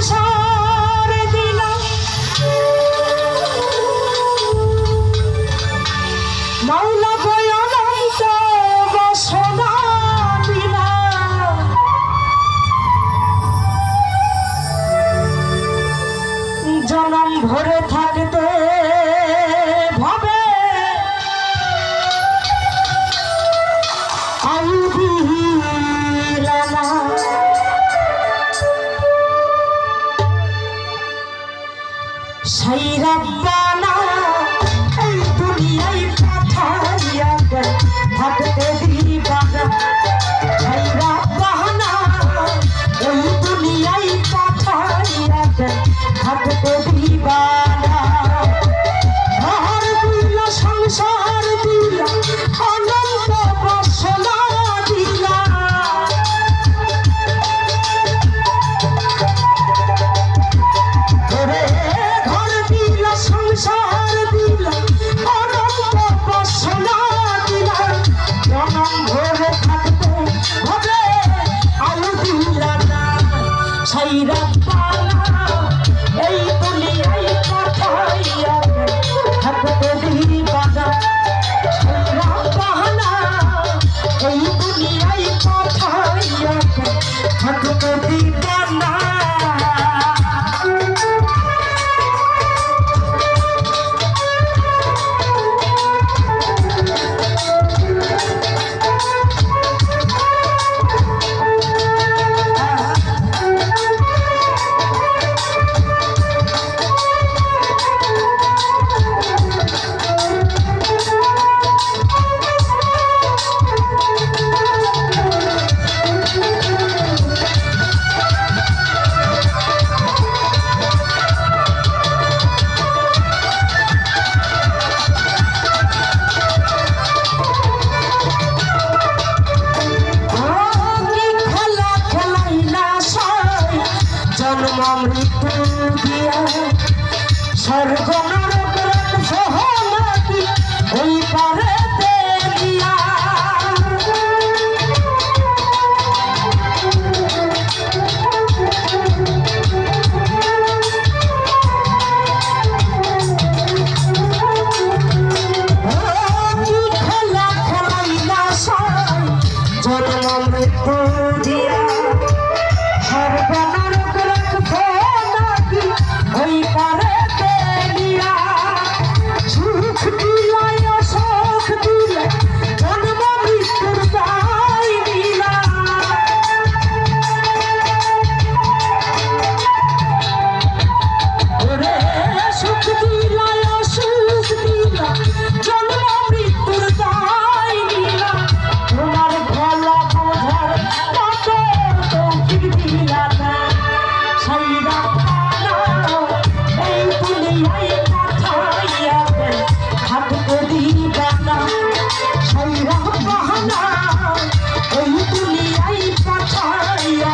সংসার দিলাম মাওলা গো অনন্ত বাসনা দিলাম জনম ভরে থাকতে ভাবে আয়ু দিলাম সেই রব্বানা এই দুনিয়ায় পাঠাইয়া থাকতে দিবানা সেই রব্বানা এই দুনিয়ায় পাঠাইয়া থাকতে দিবানা ঘর দিলা সংসার দিলা অনন্ত বাসনা দিলা সংসার দিলা অনন্ত বাসনা দিলা জনম ভরে থাকতে হবে আয়ু দিলা না সেই রব্বানা এই দুনিয়ায় পাঠাইয়া থাকতে দিবানা সেই রব্বানা এই দুনিয়ায় পাঠাইয়া থাকতে দিবানা মৃত্যু দিয়া স্বর্গ নরক সহমতি ওই পারে দিয়া খেলা খেলাইলা সাই জন্ম মৃত্যু দিয়া স্বর্গ ওই পারে দিয়া সুখ দিলাই অসুখ দিলে জন্ম মৃত্যুর দায় দিলা ওরে সুখ দিলাই অসুখ দিলা জন্ম মৃত্যুর দায় দিলা তোমার গলা বোঝার কত তৌফিক দিলা না সেই থাকতে দিবানা সেই রব্বানা এই দুনিয়ায় পাঠাইয়া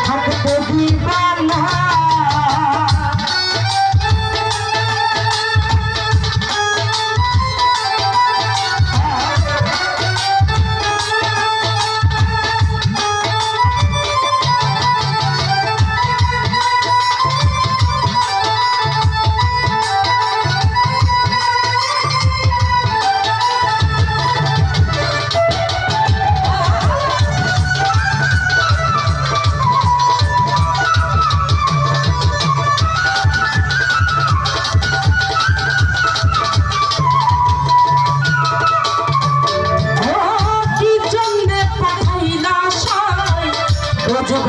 থাকতে দিবানা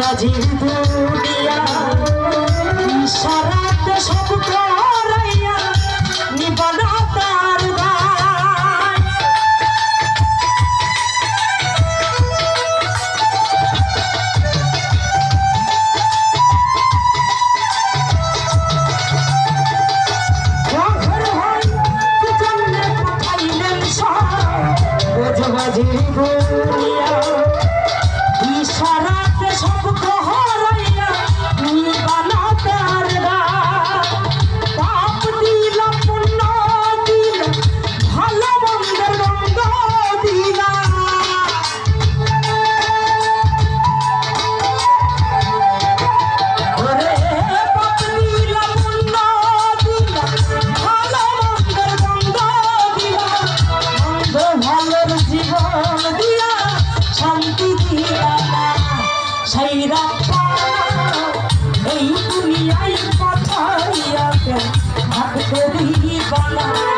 বাজির দুনিয়া ইশারাতে সব করাইয়া নিবানা তার গায় বাজির দুনিয়া ইশারাতে সব করাইয়া নিবানা তার গায় পাপ দিলা পুণ্য দিলা ভালো মন্দের রঙ্গ দিলা ওরে না